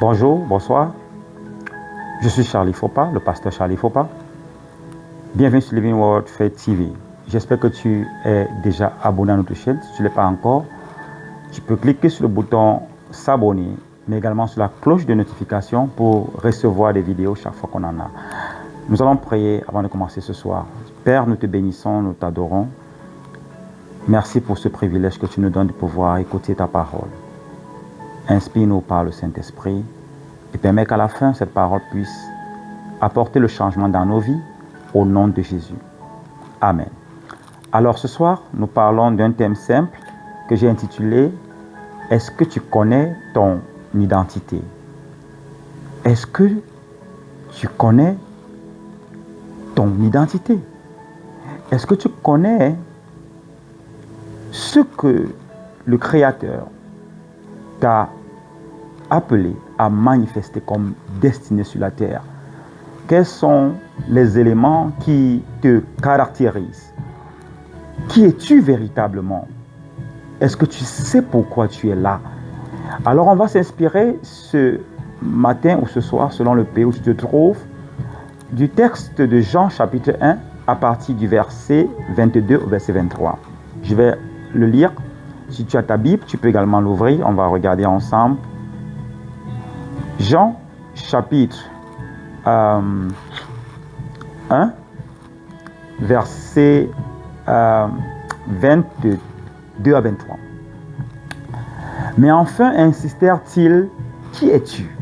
Bonjour, bonsoir. Je suis Charlie Fopa, le pasteur Charlie Fopa. Bienvenue sur Living Word Faith TV. J'espère que tu es déjà abonné à notre chaîne. Si tu ne l'es pas encore, tu peux cliquer sur le bouton s'abonner, mais également sur la cloche de notification pour recevoir des vidéos chaque fois qu'on en a. Nous allons prier avant de commencer ce soir. Père, nous te bénissons, nous t'adorons. Merci pour ce privilège que tu nous donnes de pouvoir écouter ta parole. Inspire-nous par le Saint-Esprit et permets qu'à la fin, cette parole puisse apporter le changement dans nos vies au nom de Jésus. Amen. Alors ce soir, nous parlons d'un thème simple que j'ai intitulé « Est-ce que tu connais ton identité ?» Est-ce que tu connais ton identité? Est-ce que tu connais ce que le Créateur t'a appelé à manifester comme destinée sur la terre? Quels sont les éléments qui te caractérisent? Qui es-tu véritablement? Est-ce que tu sais pourquoi tu es là? Alors on va s'inspirer ce matin ou ce soir, selon le pays où tu te trouves, du texte de Jean chapitre 1 à partir du verset 22 au verset 23. Je vais le lire. Si tu as ta Bible, tu peux également l'ouvrir. On va regarder ensemble. Jean chapitre 1, verset 22 à 23. Mais enfin insistèrent-ils, qui es-tu?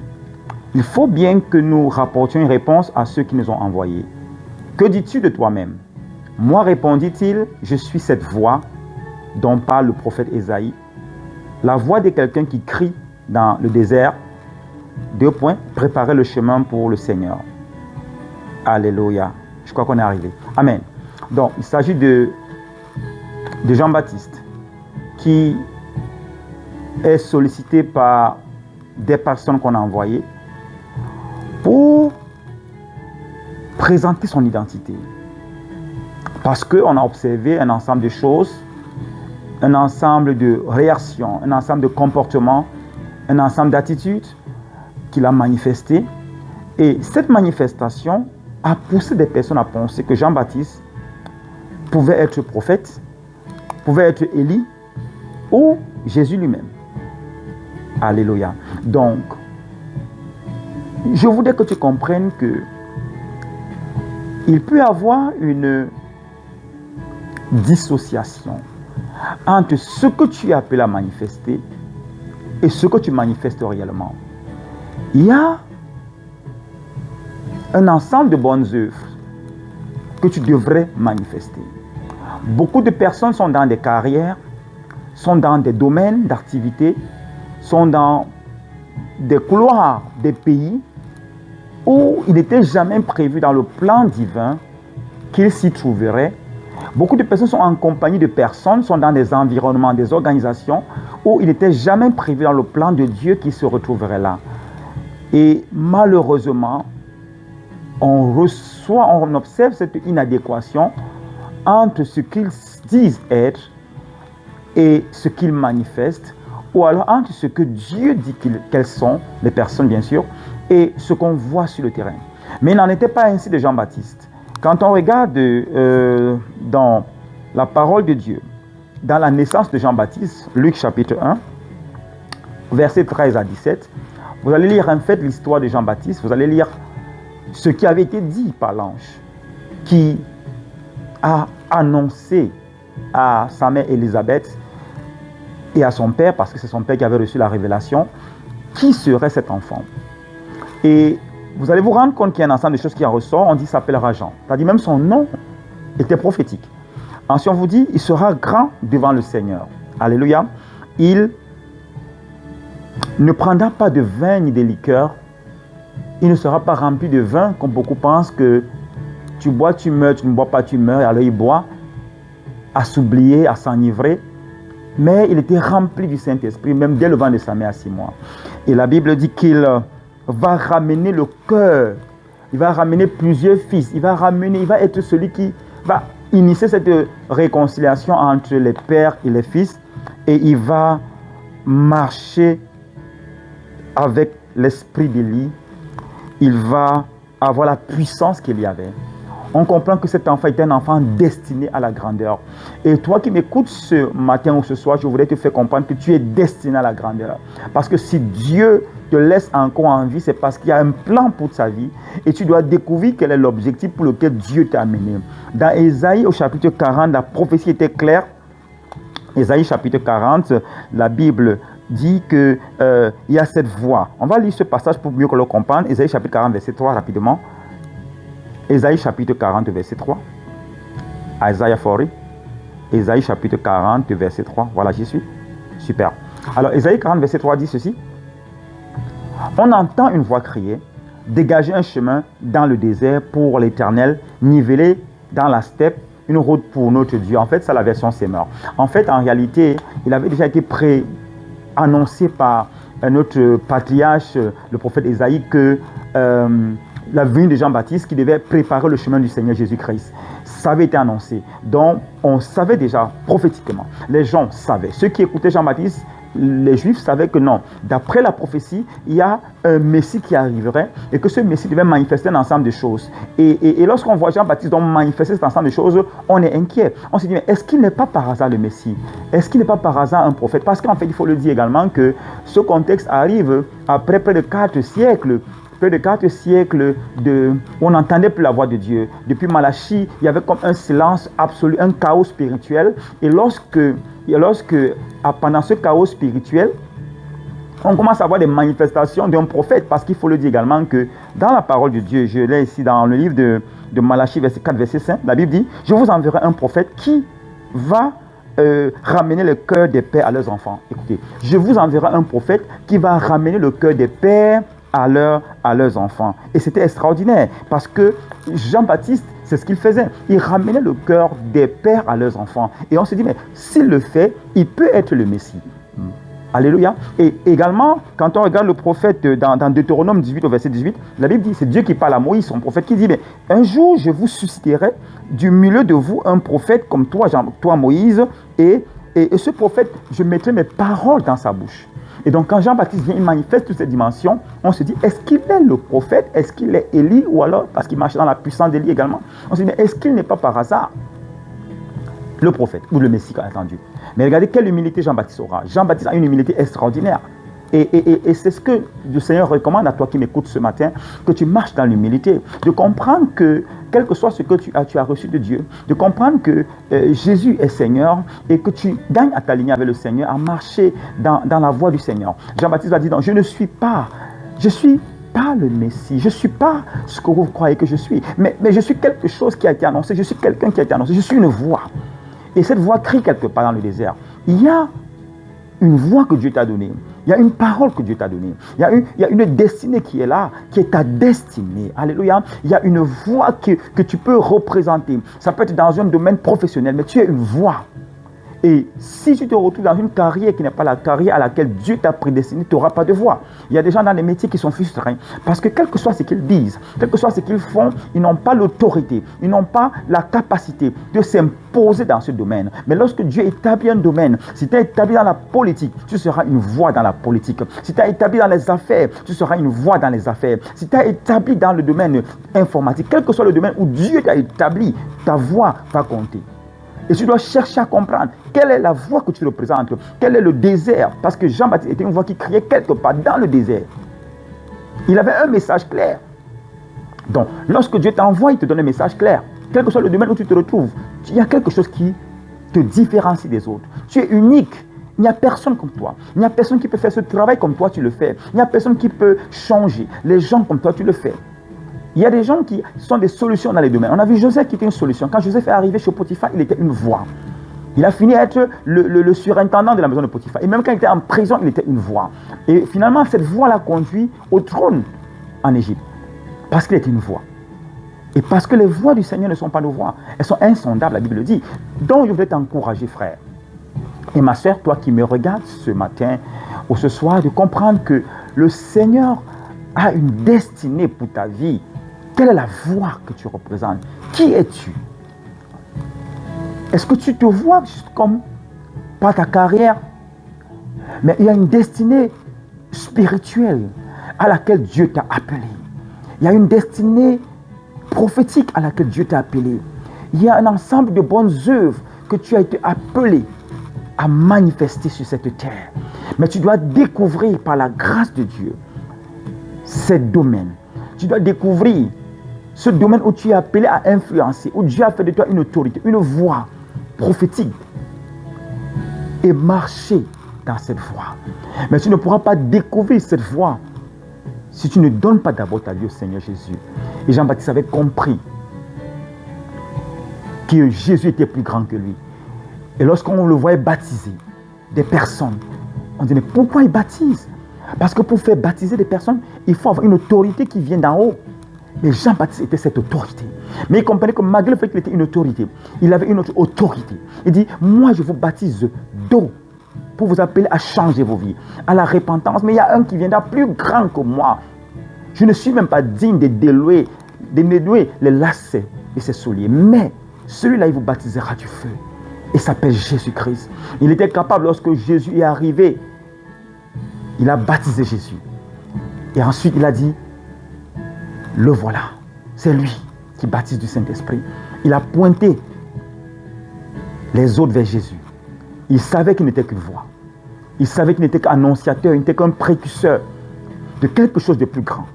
Il faut bien que nous rapportions une réponse à ceux qui nous ont envoyés. Que dis-tu de toi-même? Moi, répondit-il, je suis cette voix dont parle le prophète Ésaïe, la voix de quelqu'un qui crie dans le désert, préparez le chemin pour le Seigneur. Alléluia. Je crois qu'on est arrivé. Amen. Donc, il s'agit de Jean-Baptiste qui est sollicité par des personnes qu'on a envoyées pour présenter son identité. Parce qu'on a observé un ensemble de choses, un ensemble de réactions, un ensemble de comportements, un ensemble d'attitudes qu'il a manifestées. Et cette manifestation a poussé des personnes à penser que Jean-Baptiste pouvait être prophète, pouvait être Élie ou Jésus lui-même. Alléluia. Donc, je voudrais que tu comprennes que il peut y avoir une dissociation entre ce que tu appelles à manifester et ce que tu manifestes réellement. Il y a un ensemble de bonnes œuvres que tu devrais manifester. Beaucoup de personnes sont dans des carrières, sont dans des domaines d'activité, sont dans des couloirs des pays où il n'était jamais prévu dans le plan divin qu'ils s'y trouveraient. Beaucoup de personnes sont en compagnie de personnes, sont dans des environnements, des organisations où il n'était jamais prévu dans le plan de Dieu qu'ils se retrouveraient là. Et malheureusement, on observe cette inadéquation entre ce qu'ils disent être et ce qu'ils manifestent, ou alors entre ce que Dieu dit qu'elles sont, les personnes bien sûr, et ce qu'on voit sur le terrain. Mais il n'en était pas ainsi de Jean-Baptiste. Quand on regarde dans la parole de Dieu, dans la naissance de Jean-Baptiste, Luc chapitre 1, versets 13 à 17, vous allez lire en fait l'histoire de Jean-Baptiste, vous allez lire ce qui avait été dit par l'ange, qui a annoncé à sa mère Élisabeth et à son père, parce que c'est son père qui avait reçu la révélation, qui serait cet enfant. Et vous allez vous rendre compte qu'il y a un ensemble de choses qui en ressort. On dit qu'il s'appellera Jean. C'est-à-dire même son nom était prophétique. Ensuite, on vous dit, il sera grand devant le Seigneur. Alléluia. Il ne prendra pas de vin ni de liqueur. Il ne sera pas rempli de vin, comme beaucoup pensent que tu bois, tu meurs, tu ne bois pas, tu meurs. Et alors il boit à s'oublier, à s'enivrer. Mais il était rempli du Saint-Esprit, même dès le ventre de sa mère à 6 mois. Et la Bible dit qu'il va ramener le cœur. Il va ramener plusieurs fils. Il va être celui qui va initier cette réconciliation entre les pères et les fils. Et il va marcher avec l'esprit d'Élie, il va avoir la puissance qu'il y avait. On comprend que cet enfant est un enfant destiné à la grandeur. Et toi qui m'écoutes ce matin ou ce soir, je voudrais te faire comprendre que tu es destiné à la grandeur. Parce que si Dieu te laisse encore en vie, c'est parce qu'il y a un plan pour ta vie. Et tu dois découvrir quel est l'objectif pour lequel Dieu t'a amené. Dans Ésaïe au chapitre 40, la prophétie était claire. Ésaïe chapitre 40, la Bible dit qu'il y a cette voix. On va lire ce passage pour mieux que le comprendre. Ésaïe chapitre 40, verset 3, rapidement. Ésaïe chapitre 40, verset 3. Isaiah 40. Ésaïe chapitre 40, verset 3. Voilà, j'y suis. Super. Alors, Ésaïe 40, verset 3 dit ceci. On entend une voix crier, dégager un chemin dans le désert pour l'Éternel, niveler dans la steppe une route pour notre Dieu. En fait, c'est la version Semeur. En fait, en réalité, il avait déjà été annoncé par notre patriarche, le prophète Ésaïe, que la venue de Jean-Baptiste qui devait préparer le chemin du Seigneur Jésus-Christ. Ça avait été annoncé. Donc, on savait déjà prophétiquement. Les gens savaient. Ceux qui écoutaient Jean-Baptiste, les Juifs savaient que non. D'après la prophétie, il y a un Messie qui arriverait et que ce Messie devait manifester un ensemble de choses. Et lorsqu'on voit Jean-Baptiste donc manifester cet ensemble de choses, on est inquiet. On se dit, mais est-ce qu'il n'est pas par hasard le Messie? Est-ce qu'il n'est pas par hasard un prophète? Parce qu'en fait, il faut le dire également que ce contexte arrive après près de 4 siècles. Près de 4 siècles où on n'entendait plus la voix de Dieu. Depuis Malachie, il y avait comme un silence absolu, un chaos spirituel. Et pendant ce chaos spirituel, on commence à avoir des manifestations d'un prophète. Parce qu'il faut le dire également que dans la parole de Dieu, je l'ai ici dans le livre de Malachie, verset 4, verset 5, la Bible dit, je vous enverrai un prophète qui va ramener le cœur des pères à leurs enfants. Écoutez, je vous enverrai un prophète qui va ramener le cœur des pères à leurs enfants. Et c'était extraordinaire parce que Jean-Baptiste, c'est ce qu'il faisait. Il ramenait le cœur des pères à leurs enfants. Et on se dit, mais s'il le fait, il peut être le Messie. Alléluia. Et également, quand on regarde le prophète dans Deutéronome 18 au verset 18, la Bible dit, c'est Dieu qui parle à Moïse, son prophète, qui dit, mais un jour, je vous susciterai du milieu de vous un prophète comme toi, Moïse, et ce prophète, je mettrai mes paroles dans sa bouche. Et donc, quand Jean-Baptiste vient, il manifeste toutes ces dimensions, on se dit, est-ce qu'il est le prophète? Est-ce qu'il est Élie? Ou alors, parce qu'il marche dans la puissance d'Élie également, on se dit, mais est-ce qu'il n'est pas par hasard le prophète ou le Messie, attendu? Mais regardez quelle humilité Jean-Baptiste aura. Jean-Baptiste a une humilité extraordinaire. Et c'est ce que le Seigneur recommande à toi qui m'écoutes ce matin, que tu marches dans l'humilité, de comprendre que, quel que soit ce que tu as reçu de Dieu, de comprendre que Jésus est Seigneur et que tu gagnes à t'aligner avec le Seigneur, à marcher dans la voie du Seigneur. Jean-Baptiste va dire, non, je suis pas le Messie, je ne suis pas ce que vous croyez que je suis, mais je suis quelque chose qui a été annoncé, je suis quelqu'un qui a été annoncé, je suis une voix. Et cette voix crie quelque part dans le désert. Il y a une voix que Dieu t'a donnée. Il y a une parole que Dieu t'a donnée. Il y a une destinée qui est là, qui est ta destinée. Alléluia. Il y a une voix que tu peux représenter. Ça peut être dans un domaine professionnel, mais tu es une voix. Et si tu te retrouves dans une carrière qui n'est pas la carrière à laquelle Dieu t'a prédestiné, tu n'auras pas de voix. Il y a des gens dans les métiers qui sont frustrés parce que quel que soit ce qu'ils disent, quel que soit ce qu'ils font, ils n'ont pas l'autorité, ils n'ont pas la capacité de s'imposer dans ce domaine. Mais lorsque Dieu établit un domaine, si tu es établi dans la politique, tu seras une voix dans la politique. Si tu es établi dans les affaires, tu seras une voix dans les affaires. Si tu es établi dans le domaine informatique, quel que soit le domaine où Dieu t'a établi, ta voix va compter. Et tu dois chercher à comprendre quelle est la voix que tu représentes, quel est le désert. Parce que Jean-Baptiste était une voix qui criait quelque part dans le désert. Il avait un message clair. Donc, lorsque Dieu t'envoie, il te donne un message clair. Quel que soit le domaine où tu te retrouves, il y a quelque chose qui te différencie des autres. Tu es unique. Il n'y a personne comme toi. Il n'y a personne qui peut faire ce travail comme toi, tu le fais. Il n'y a personne qui peut changer les gens comme toi, tu le fais. Il y a des gens qui sont des solutions dans les domaines. On a vu Joseph qui était une solution. Quand Joseph est arrivé chez Potiphar, il était une voix. Il a fini à être le surintendant de la maison de Potiphar. Et même quand il était en prison, il était une voix. Et finalement, cette voix l'a conduit au trône en Égypte. Parce qu'il était une voix. Et parce que les voix du Seigneur ne sont pas nos voix. Elles sont insondables, la Bible le dit. Donc je voudrais t'encourager, frère. Et ma soeur, toi qui me regardes ce matin ou ce soir, de comprendre que le Seigneur a une destinée pour ta vie. Quelle est la voix que tu représentes? Qui es-tu? Est-ce que tu te vois juste comme pas ta carrière? Mais il y a une destinée spirituelle à laquelle Dieu t'a appelé. Il y a une destinée prophétique à laquelle Dieu t'a appelé. Il y a un ensemble de bonnes œuvres que tu as été appelé à manifester sur cette terre. Mais tu dois découvrir par la grâce de Dieu ces domaines. Tu dois découvrir ce domaine où tu es appelé à influencer, où Dieu a fait de toi une autorité, une voix prophétique, et marcher dans cette voie. Mais tu ne pourras pas découvrir cette voie si tu ne donnes pas d'abord ta vie au Seigneur Jésus. Et Jean-Baptiste avait compris que Jésus était plus grand que lui. Et lorsqu'on le voyait baptiser des personnes, on dit mais pourquoi il baptise? Parce que pour faire baptiser des personnes, il faut avoir une autorité qui vient d'en haut. Mais Jean-Baptiste était cette autorité. Mais il comprenait que malgré le fait qu'il était une autorité, il avait une autre autorité. Il dit, moi je vous baptise d'eau pour vous appeler à changer vos vies, à la repentance. Mais il y a un qui viendra plus grand que moi. Je ne suis même pas digne de dénouer les lacets de ses souliers. Mais celui-là, il vous baptisera du feu. Il s'appelle Jésus-Christ. Il était capable, lorsque Jésus est arrivé, il a baptisé Jésus. Et ensuite, il a dit, le voilà, c'est lui qui baptise du Saint-Esprit. Il a pointé les autres vers Jésus. Il savait qu'il n'était qu'une voix. Il savait qu'il n'était qu'annonciateur, il n'était qu'un précurseur de quelque chose de plus grand.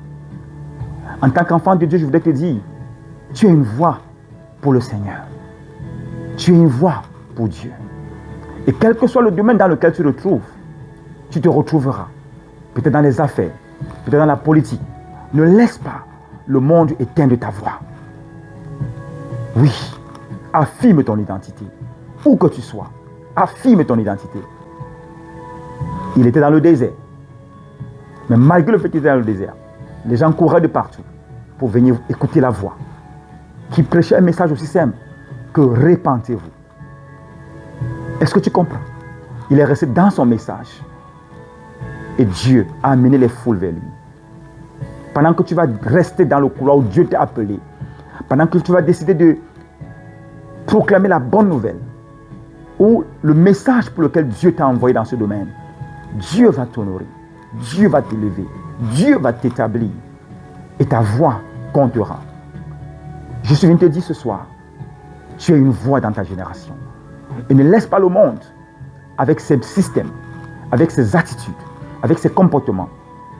En tant qu'enfant de Dieu, je voudrais te dire, tu es une voix pour le Seigneur. Tu es une voix pour Dieu. Et quel que soit le domaine dans lequel tu te retrouves, tu te retrouveras. Peut-être dans les affaires, peut-être dans la politique. Ne laisse pas le monde éteindre ta voix. Oui, affirme ton identité. Où que tu sois, affirme ton identité. Il était dans le désert. Mais malgré le fait qu'il était dans le désert, les gens couraient de partout pour venir écouter la voix qui prêchait un message aussi simple que repentez-vous. Est-ce que tu comprends? Il est resté dans son message. Et Dieu a amené les foules vers lui. Pendant que tu vas rester dans le couloir où Dieu t'a appelé, pendant que tu vas décider de proclamer la bonne nouvelle, ou le message pour lequel Dieu t'a envoyé dans ce domaine, Dieu va t'honorer, Dieu va t'élever, Dieu va t'établir, et ta voix comptera. Je suis venu te dire ce soir, tu es une voix dans ta génération. Et ne laisse pas le monde, avec ses systèmes, avec ses attitudes, avec ses comportements,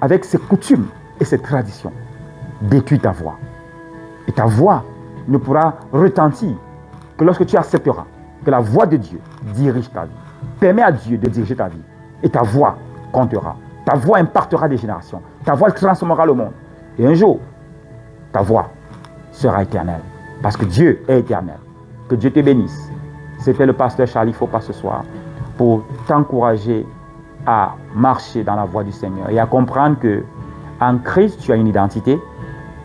avec ses coutumes et ses traditions, détruire ta voix. Et ta voix ne pourra retentir que lorsque tu accepteras que la voix de Dieu dirige ta vie. Permets à Dieu de diriger ta vie. Et ta voix comptera. Ta voix impactera des générations. Ta voix transformera le monde. Et un jour, ta voix sera éternelle. Parce que Dieu est éternel. Que Dieu te bénisse. C'était le pasteur Charlie Fopa ce soir pour t'encourager à marcher dans la voie du Seigneur et à comprendre que en Christ, tu as une identité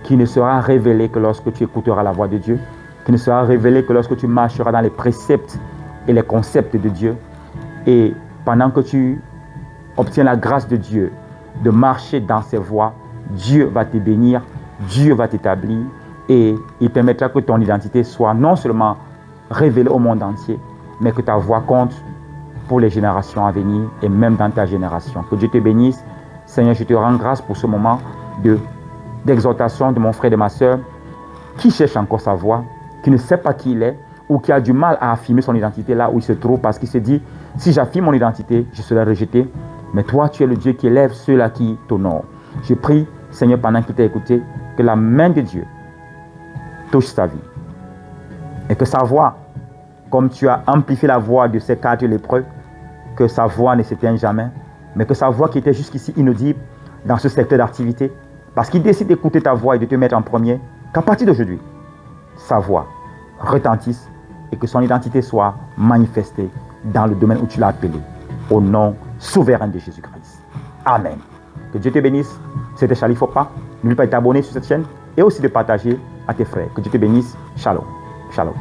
qui ne sera révélée que lorsque tu écouteras la voix de Dieu, qui ne sera révélée que lorsque tu marcheras dans les préceptes et les concepts de Dieu. Et pendant que tu obtiens la grâce de Dieu de marcher dans ses voies, Dieu va te bénir, Dieu va t'établir et il permettra que ton identité soit non seulement révélée au monde entier, mais que ta voix compte pour les générations à venir et même dans ta génération. Que Dieu te bénisse. Seigneur, je te rends grâce pour ce moment d'exhortation de mon frère et de ma soeur qui cherche encore sa voix, qui ne sait pas qui il est ou qui a du mal à affirmer son identité là où il se trouve parce qu'il se dit, si j'affirme mon identité, je serai rejeté. Mais toi, tu es le Dieu qui élève ceux-là qui t'honorent. Je prie, Seigneur, pendant qu'il t'a écouté, que la main de Dieu touche sa vie. Et que sa voix, comme tu as amplifié la voix de ces 4 lépreux, que sa voix ne s'éteigne jamais, mais que sa voix qui était jusqu'ici inaudible dans ce secteur d'activité, parce qu'il décide d'écouter ta voix et de te mettre en premier, qu'à partir d'aujourd'hui, sa voix retentisse et que son identité soit manifestée dans le domaine où tu l'as appelé, au nom souverain de Jésus-Christ. Amen. Que Dieu te bénisse. C'était Charlie Fopa. N'oublie pas de t'abonner sur cette chaîne et aussi de partager à tes frères. Que Dieu te bénisse. Shalom. Shalom.